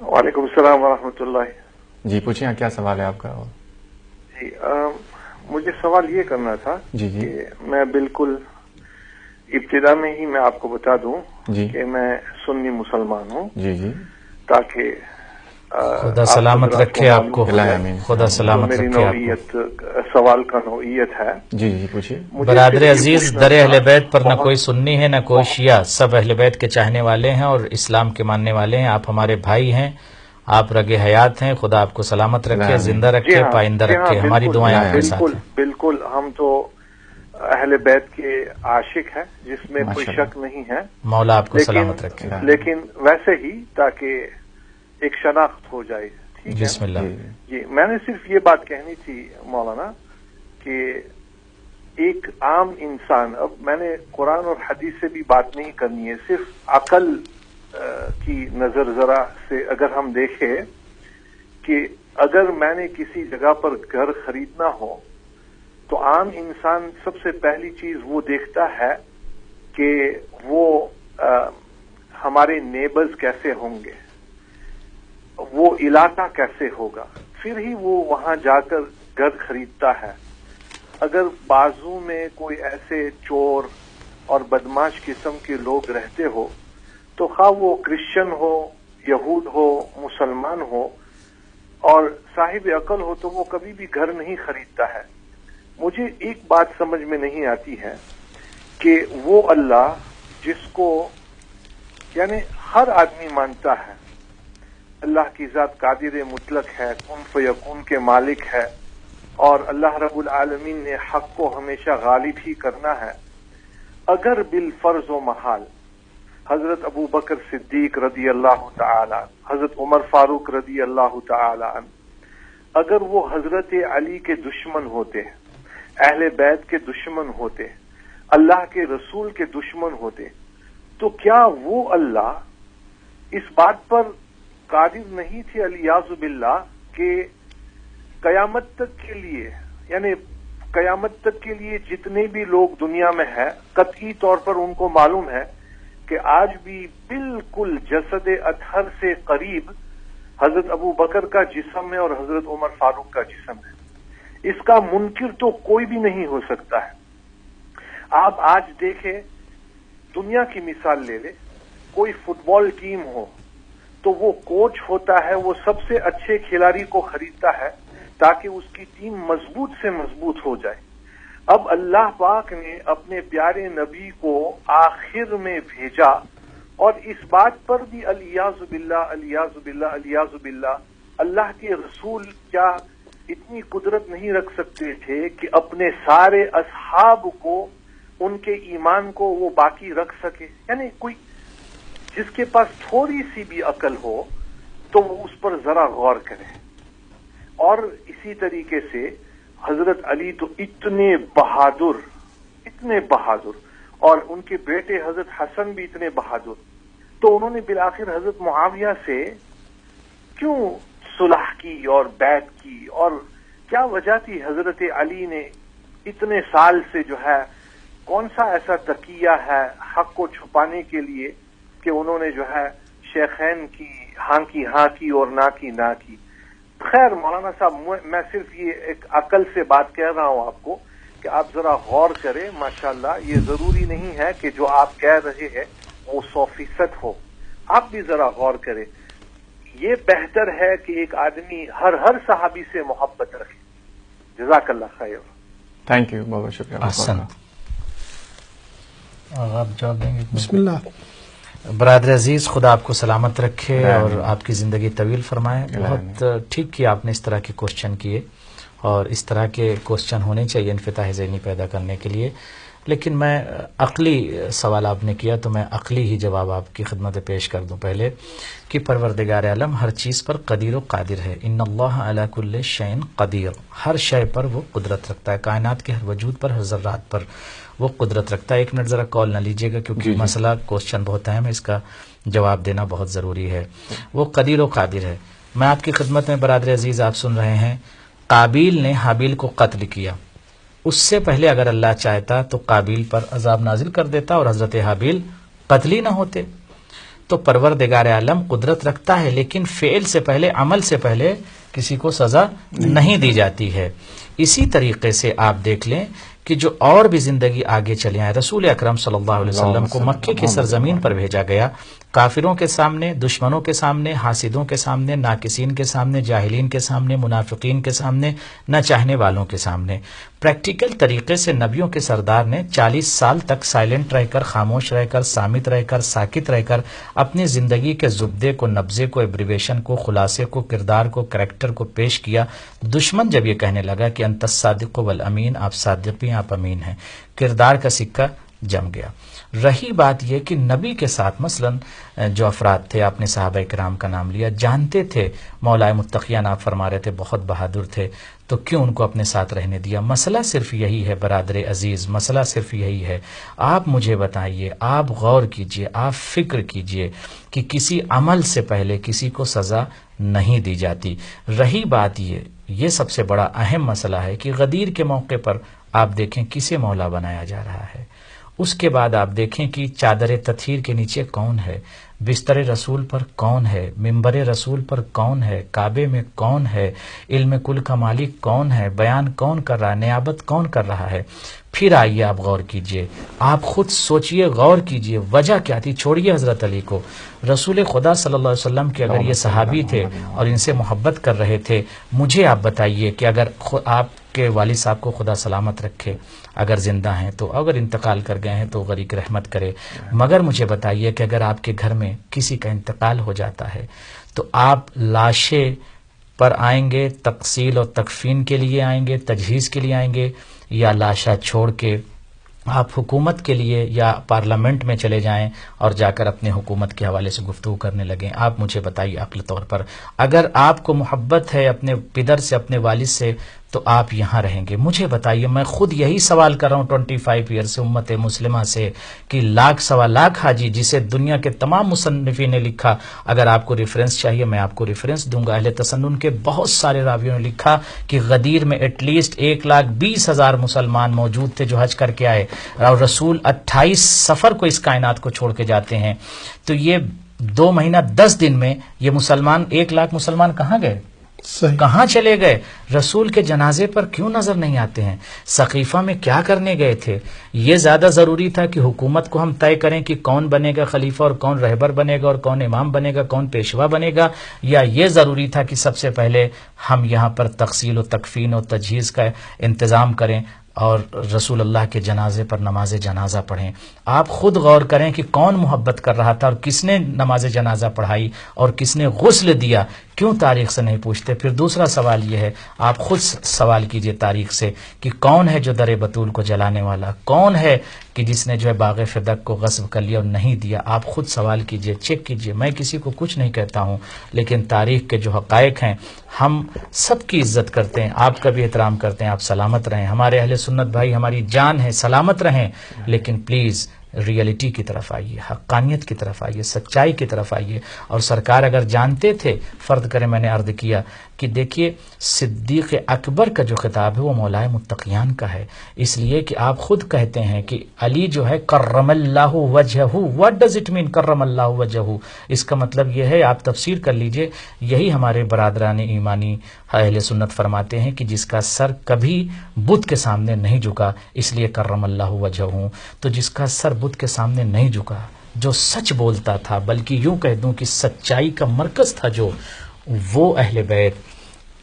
وعلیکم السلام ورحمۃ اللہ. جی پوچھیں کیا سوال ہے آپ کا؟ جی مجھے سوال یہ کرنا تھا جی جی کہ میں بالکل ابتدا میں ہی میں آپ کو بتا دوں جی کہ میں سنی مسلمان ہوں، جی جی تاکہ خدا سلامت رکھے آپ کو. خدا جو سلامت میری رکھے آپ کو. نوعیت سوال کا نوعیت ہے. جی جی پوچھیے. مجھے برادر صرف یہ عزیز، پوچھنا در تھا، اہل بیت پر نہ بہت- کوئی سنی ہے نہ کوئی شیعہ، سب اہل بیت کے چاہنے والے ہیں اور اسلام کے ماننے والے ہیں. آپ ہمارے بھائی ہیں، آپ رگ حیات ہیں. خدا آپ کو سلامت رکھے، آمین. زندہ رکھے، جی ہاں، پائندہ جی ہاں، رکھے. ہماری بالکل، دعائیں آپ کے ساتھ بالکل ہیں. بالکل. ہم تو اہل بیت کے عاشق ہیں، جس میں کوئی ماشاء اللہ. شک نہیں ہے. مولا آپ کو لیکن سلامت رکھے. لیکن ویسے ہی تاکہ ایک شناخت ہو جائے. ٹھیک ہے بسم اللہ. جی جی. میں نے صرف یہ بات کہنی تھی مولانا کہ ایک عام انسان، اب میں نے قرآن اور حدیث سے بھی بات نہیں کرنی ہے، صرف عقل کی نظر ذرا سے اگر ہم دیکھیں کہ اگر میں نے کسی جگہ پر گھر خریدنا ہو تو عام انسان سب سے پہلی چیز وہ دیکھتا ہے کہ وہ ہمارے نیبرز کیسے ہوں گے، وہ علاقہ کیسے ہوگا، پھر ہی وہ وہاں جا کر گھر خریدتا ہے. اگر بازو میں کوئی ایسے چور اور بدماش قسم کے لوگ رہتے ہو تو خواہ وہ کرسچن ہو، یہود ہو، مسلمان ہو اور صاحب عقل ہو تو وہ کبھی بھی گھر نہیں خریدتا ہے. مجھے ایک بات سمجھ میں نہیں آتی ہے کہ وہ اللہ جس کو یعنی ہر آدمی مانتا ہے اللہ کی ذات قادر مطلق ہے، کن فیکون کے مالک ہے اور اللہ رب العالمین نے حق کو ہمیشہ غالب ہی کرنا ہے، اگر بالفرض و محال حضرت ابو بکر صدیق رضی اللہ تعالی عنہ، حضرت عمر فاروق رضی اللہ تعالی عنہ، اگر وہ حضرت علی کے دشمن ہوتے، اہل بیت کے دشمن ہوتے، اللہ کے رسول کے دشمن ہوتے، تو کیا وہ اللہ اس بات پر قادر نہیں تھے الیاذ باللہ کہ قیامت تک کے لیے، یعنی قیامت تک کے لیے جتنے بھی لوگ دنیا میں ہیں قطعی طور پر ان کو معلوم ہے کہ آج بھی بالکل جسد اطہر سے قریب حضرت ابو بکر کا جسم ہے اور حضرت عمر فاروق کا جسم ہے. اس کا منکر تو کوئی بھی نہیں ہو سکتا ہے. آپ آج دیکھیں، دنیا کی مثال لے لے، کوئی فٹ بال ٹیم ہو تو وہ کوچ ہوتا ہے، وہ سب سے اچھے کھلاڑی کو خریدتا ہے تاکہ اس کی ٹیم مضبوط سے مضبوط ہو جائے. اب اللہ پاک نے اپنے پیارے نبی کو آخر میں بھیجا اور اس بات پر بھی الیاذ باللہ الیاذ باللہ الیاذ باللہ اللہ کے رسول کیا اتنی قدرت نہیں رکھ سکتے تھے کہ اپنے سارے اصحاب کو، ان کے ایمان کو وہ باقی رکھ سکے؟ یعنی کوئی جس کے پاس تھوڑی سی بھی عقل ہو تو وہ اس پر ذرا غور کرے. اور اسی طریقے سے حضرت علی تو اتنے بہادر اور ان کے بیٹے حضرت حسن بھی اتنے بہادر، تو انہوں نے بالآخر حضرت معاویہ سے کیوں صلح کی اور بیعت کی؟ اور کیا وجہ تھی حضرت علی نے اتنے سال سے جو ہے کون سا ایسا تقیہ ہے حق کو چھپانے کے لیے کہ انہوں نے جو ہے شیخین کی ہاں کی اور نہ کی. خیر مولانا صاحب، میں صرف یہ ایک عقل سے بات کہہ رہا ہوں آپ کو کہ آپ ذرا غور کریں. ماشاءاللہ یہ ضروری نہیں ہے کہ جو آپ کہہ رہے ہیں وہ 100% ہو، آپ بھی ذرا غور کریں. یہ بہتر ہے کہ ایک آدمی ہر صحابی سے محبت رکھے. جزاک اللہ خیر. تھینک یو، بہت بہت شکریہ. احسن. آپ جواب دیں گے؟ بسم اللہ. برادر عزیز، خدا آپ کو سلامت رکھے اور آپ کی زندگی طویل فرمائے. بہت ٹھیک کیا آپ نے اس طرح کے کوشچن کیے، اور اس طرح کے کوشچن ہونے چاہیے انفتاح ذہنی پیدا کرنے کے لیے. لیکن میں عقلی سوال آپ نے کیا تو میں عقلی ہی جواب آپ کی خدمت پیش کر دوں پہلے کہ پروردگار عالم ہر چیز پر قدیر و قادر ہے. ان اللہ علی کل شیء قدیر، ہر شے پر وہ قدرت رکھتا ہے، کائنات کے ہر وجود پر، ہر ذرات پر وہ قدرت رکھتا ہے. ایک منٹ ذرا کال نہ لیجیے گا کیونکہ مسئلہ کوشچن بہت اہم ہے، اس کا جواب دینا بہت ضروری ہے. وہ قدیر و قادر ہے. میں آپ کی خدمت میں برادر عزیز آپ سن رہے ہیں، قابیل نے حابیل کو قتل کیا. اس سے پہلے اگر اللہ چاہتا تو قابیل پر عذاب نازل کر دیتا اور حضرت حابیل قتل ہی نہ ہوتے. تو پروردگار عالم قدرت رکھتا ہے، لیکن فعل سے پہلے، عمل سے پہلے کسی کو سزا نہیں دی جاتی ہے۔ اسی طریقے سے آپ دیکھ لیں کہ جو اور بھی زندگی آگے چلے آئے، رسول اکرم صلی اللہ علیہ وسلم کو مکے کی سرزمین پر بھیجا گیا، کافروں کے سامنے، دشمنوں کے سامنے، حاسدوں کے سامنے، ناقصین کے سامنے، جاہلین کے سامنے، منافقین کے سامنے، نہ چاہنے والوں کے سامنے پریکٹیکل طریقے سے نبیوں کے سردار نے 40 سال تک سائلنٹ رہ کر، خاموش رہ کر، صامت رہ کر، ساکت رہ کر اپنی زندگی کے زبدے کو، نبضے کو، ایبریویشن کو، خلاصے کو، کردار کو، کریکٹر کو پیش کیا۔ دشمن جب یہ کہنے لگا کہ انت الصادق والامین، آپ صادق بھی ہیں، آپ امین ہیں، کردار کا سکہ جم گیا۔ رہی بات یہ کہ نبی کے ساتھ مثلا جو افراد تھے، آپ نے صحابہ کرام کا نام لیا، جانتے تھے مولا متقیان، آپ فرما رہے تھے بہت بہادر تھے، تو کیوں ان کو اپنے ساتھ رہنے دیا؟ مسئلہ صرف یہی ہے برادر عزیز، مسئلہ صرف یہی ہے۔ آپ مجھے بتائیے، آپ غور کیجئے، آپ فکر کیجئے کہ کسی عمل سے پہلے کسی کو سزا نہیں دی جاتی۔ رہی بات یہ سب سے بڑا اہم مسئلہ ہے کہ غدیر کے موقع پر آپ دیکھیں کسے مولا بنایا جا رہا ہے، اس کے بعد آپ دیکھیں کہ چادر تطہیر کے نیچے کون ہے، بستر رسول پر کون ہے، منبر رسول پر کون ہے، کعبے میں کون ہے، علم کل کا مالک کون ہے، بیان کون کر رہا ہے، نیابت کون کر رہا ہے۔ پھر آئیے آپ غور کیجئے، آپ خود سوچئے، غور کیجئے وجہ کیا تھی۔ چھوڑیے حضرت علی کو، رسول خدا صلی اللہ علیہ وسلم کے اگر یہ صحابی تھے اور ان سے محبت کر رہے تھے، مجھے آپ بتائیے کہ اگر آپ کے والد صاحب کو خدا سلامت رکھے، اگر زندہ ہیں تو، اگر انتقال کر گئے ہیں تو غریق رحمت کرے، مگر مجھے بتائیے کہ اگر آپ کے گھر میں کسی کا انتقال ہو جاتا ہے تو آپ لاشیں پر آئیں گے، تقسیل اور تکفین کے لیے آئیں گے، تجہیز کے لیے آئیں گے، یا لاشا چھوڑ کے آپ حکومت کے لیے یا پارلیمنٹ میں چلے جائیں اور جا کر اپنے حکومت کے حوالے سے گفتگو کرنے لگیں؟ آپ مجھے بتائیے عقل طور پر، اگر آپ کو محبت ہے اپنے پدر سے، اپنے والد سے، تو آپ یہاں رہیں گے؟ مجھے بتائیے، میں خود یہی سوال کر رہا ہوں 25 ایئر سے امت مسلمہ سے کہ لاکھ سوا لاکھ حاجی جسے دنیا کے تمام مصنفین نے لکھا، اگر آپ کو ریفرنس چاہیے میں آپ کو ریفرنس دوں گا، اہل تسنن کے بہت سارے راویوں نے لکھا کہ غدیر میں ایٹ لیسٹ 1,20,000 مسلمان موجود تھے جو حج کر کے آئے، اور رسول 28 سفر کو اس کائنات کو چھوڑ کے جاتے ہیں، تو یہ 2 مہینہ 10 دن میں یہ مسلمان 1 لاکھ مسلمان کہاں گئے؟ کہاں چلے گئے؟ رسول کے جنازے پر کیوں نظر نہیں آتے ہیں؟ سقیفہ میں کیا کرنے گئے تھے؟ یہ زیادہ ضروری تھا کہ حکومت کو ہم طے کریں کہ کون بنے گا خلیفہ اور کون رہبر بنے گا اور کون امام بنے گا، کون پیشوا بنے گا، یا یہ ضروری تھا کہ سب سے پہلے ہم یہاں پر تغسیل و تکفین و تجہیز کا انتظام کریں اور رسول اللہ کے جنازے پر نماز جنازہ پڑھیں؟ آپ خود غور کریں کہ کون محبت کر رہا تھا اور کس نے نماز جنازہ پڑھائی اور کس نے غسل دیا؟ کیوں تاریخ سے نہیں پوچھتے؟ پھر دوسرا سوال یہ ہے، آپ خود سوال کیجئے تاریخ سے کہ کون ہے جو در بطول کو جلانے والا؟ کون ہے کہ جس نے جو ہے باغ فدق کو غصب کر لیا اور نہیں دیا؟ آپ خود سوال کیجئے، چیک کیجئے۔ میں کسی کو کچھ نہیں کہتا ہوں، لیکن تاریخ کے جو حقائق ہیں ہم سب کی عزت کرتے ہیں، آپ کا بھی احترام کرتے ہیں۔ آپ سلامت رہیں، ہمارے اہل سنت بھائی ہماری جان ہے، سلامت رہیں، لیکن پلیز ریئلٹی کی طرف آئیے، حقانیت کی طرف آئیے، سچائی کی طرف آئیے۔ اور سرکار اگر جانتے تھے، فرض کریں میں نے عرض کیا کہ دیکھیے صدیق اکبر کا جو خطاب ہے وہ مولا متقیان کا ہے، اس لیے کہ آپ خود کہتے ہیں کہ علی جو ہے کرم اللہ وجہہ۔ واٹ ڈز اٹ مین کرم اللہ وجہہ؟ اس کا مطلب یہ ہے، آپ تفسیر کر لیجئے، یہی ہمارے برادران ایمانی اہل سنت فرماتے ہیں کہ جس کا سر کبھی بت کے سامنے نہیں جھکا، اس لیے کرم اللہ وجہہ۔ تو جس کا سر بت کے سامنے نہیں جھکا، جو سچ بولتا تھا، بلکہ یوں کہہ دوں کہ سچائی کا مرکز تھا جو، وہ اہل بیت،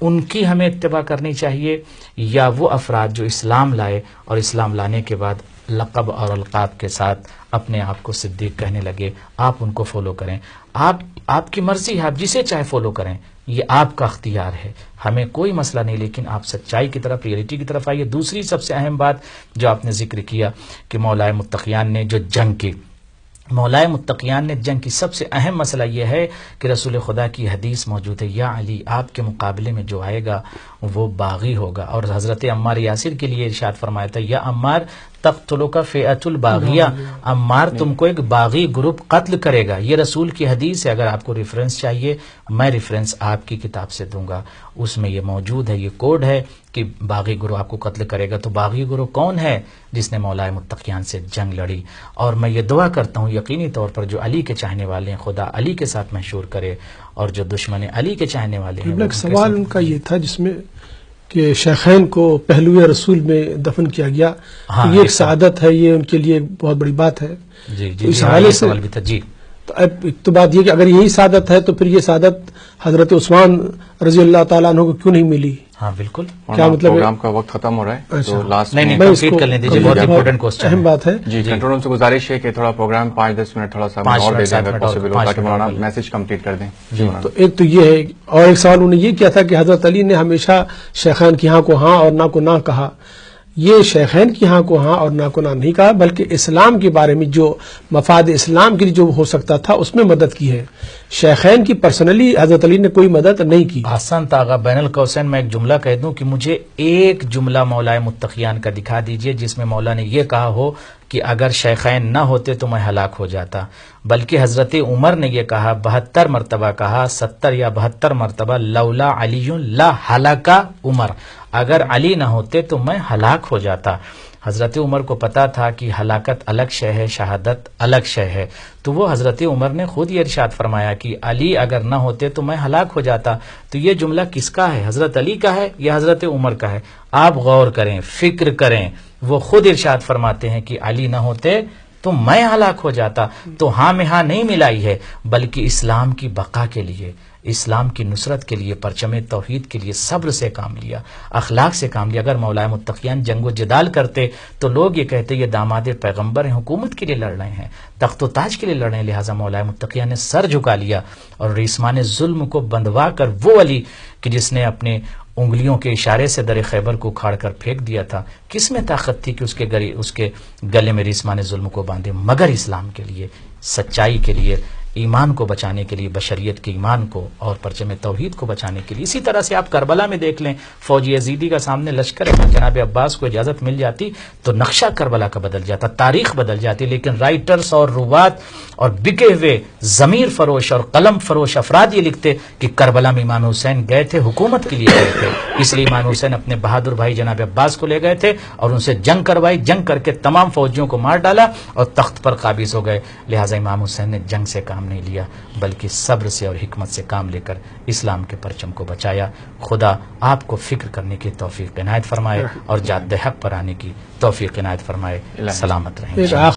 ان کی ہمیں اتباع کرنی چاہیے، یا وہ افراد جو اسلام لائے اور اسلام لانے کے بعد لقب اور القاب کے ساتھ اپنے آپ کو صدیق کہنے لگے، آپ ان کو فالو کریں۔ آپ کی مرضی ہے، آپ جسے چاہے فالو کریں، یہ آپ کا اختیار ہے، ہمیں کوئی مسئلہ نہیں، لیکن آپ سچائی کی طرف، ریئلٹی کی طرف آئیے۔ دوسری سب سے اہم بات جو آپ نے ذکر کیا کہ مولا متقیان نے جو جنگ کی، مولا متقیان نے جنگ کی، سب سے اہم مسئلہ یہ ہے کہ رسول خدا کی حدیث موجود ہے، یا علی آپ کے مقابلے میں جو آئے گا وہ باغی ہوگا، اور حضرت عمار یاسر کے لیے ارشاد فرمایا تھا، یا عمار تقتلک فئۃ الباغیہ، عمار تم کو ایک باغی گروپ قتل کرے گا. یہ رسول کی حدیث ہے. اگر آپ کو ریفرنس چاہیے میں ریفرنس آپ کی کتاب سے دوں گا، اس میں یہ موجود ہے، یہ کوڈ ہے کہ باغی گروہ آپ کو قتل کرے گا. تو باغی گروہ کون ہے؟ جس نے مولا متقیان سے جنگ لڑی. اور میں یہ دعا کرتا ہوں یقینی طور پر جو علی کے چاہنے والے ہیں خدا علی کے ساتھ محشور کرے، اور جو دشمن علی کے چاہنے والے ہیں. ایک سوال ان کا یہ تھا جس میں کہ شیخین کو پہلو رسول میں دفن کیا گیا، یہ ایک سعادت ہے، یہ ان کے لیے بہت بڑی بات ہے. جی تو اس حوالے سے سوال بھی تھا. جی تو اب ایک تو بات یہ کہ اگر یہی سعادت ہے تو پھر یہ سعادت حضرت عثمان رضی اللہ تعالیٰ عنہ کو کیوں نہیں ملی؟ ہاں بالکل. کیا مطلب ہے؟ پروگرام کا وقت ختم ہو رہا ہے تو لاسٹ نہیں میں اس کمپلیٹ کو کر لیں دیجیے، بہت امپورٹنٹ کوسچن اہم بات ہے. جی کنٹرول روم سے گزارش ہے کہ تھوڑا پروگرام 5-10 منٹ تھوڑا سا اور دے دیں اگر پاسبل ہو تاکہ مولانا میسج کمپلیٹ کر دیں. جی مولانا. تو ایک تو یہ ہے، اور ایک سوال انہوں نے یہ کیا تھا کہ حضرت علی نے ہمیشہ شیخین کی ہاں کو ہاں اور نہ کو نہ کہا. یہ شیخین کی ہاں کو ہاں اور نہ کو نہ نہیں کہا، بلکہ اسلام کے بارے میں جو مفاد اسلام کے لیے جو ہو سکتا تھا اس میں مدد کی ہے. شیخین کی پرسنلی حضرت علی نے کوئی مدد نہیں کی. حسن آغا بین القوسین میں ایک جملہ کہہ دوں کہ مجھے ایک جملہ مولا متقیان کا دکھا دیجئے جس میں مولا نے یہ کہا ہو کہ اگر شیخین نہ ہوتے تو میں ہلاک ہو جاتا. بلکہ حضرت عمر نے یہ کہا، 72 مرتبہ کہا، 70 یا 72 مرتبہ، لولا علی لا ہلاک عمر، اگر علی نہ ہوتے تو میں ہلاک ہو جاتا. حضرت عمر کو پتا تھا کہ ہلاکت الگ شے ہے، شہادت الگ شے ہے. تو وہ حضرت عمر نے خود یہ ارشاد فرمایا کہ علی اگر نہ ہوتے تو میں ہلاک ہو جاتا. تو یہ جملہ کس کا ہے؟ حضرت علی کا ہے یا حضرت عمر کا ہے؟ آپ غور کریں، فکر کریں. وہ خود ارشاد فرماتے ہیں کہ علی نہ ہوتے تو میں ہلاک ہو جاتا. تو ہاں میں ہاں نہیں ملائی ہے، بلکہ اسلام کی بقا کے لیے، اسلام کی نصرت کے لیے، پرچم توحید کے لیے صبر سے کام لیا، اخلاق سے کام لیا. اگر مولا متقیان جنگ و جدال کرتے تو لوگ یہ کہتے یہ داماد پیغمبر ہیں، حکومت کے لیے لڑ رہے ہیں، تخت و تاج کے لیے لڑ رہے ہیں. لہٰذا مولا متقیان نے سر جھکا لیا اور ریسمان ظلم کو بندوا کر وہ علی کہ جس نے اپنے انگلیوں کے اشارے سے در خیبر کو اکھاڑ کر پھینک دیا تھا، کس میں طاقت تھی کہ اس کے گلے میں ریسمان ظلم کو باندھے؟ مگر اسلام کے لیے، سچائی کے لیے، ایمان کو بچانے کے لیے، بشریت کے ایمان کو اور پرچم توحید کو بچانے کے لیے. اسی طرح سے آپ کربلا میں دیکھ لیں، فوج یزیدی کا سامنے لشکر ہے، جناب عباس کو اجازت مل جاتی تو نقشہ کربلا کا بدل جاتا، تاریخ بدل جاتی. لیکن رائٹرز اور روات اور بکے ہوئے ضمیر فروش اور قلم فروش افراد یہ لکھتے کہ کربلا میں امام حسین گئے تھے، حکومت کے لیے گئے تھے، اس لیے امام حسین اپنے بہادر بھائی جناب عباس کو لے گئے تھے اور ان سے جنگ کروائی، جنگ کر کے تمام فوجیوں کو مار ڈالا اور تخت پر قابض ہو گئے. لہٰذا امام حسین نے جنگ سے کام نہیں لیا بلکہ صبر سے اور حکمت سے کام لے کر اسلام کے پرچم کو بچایا. خدا آپ کو فکر کرنے کی توفیق عنایت فرمائے اور جادہ حق پر آنے کی توفیق عنایت فرمائے. سلامت رہیں.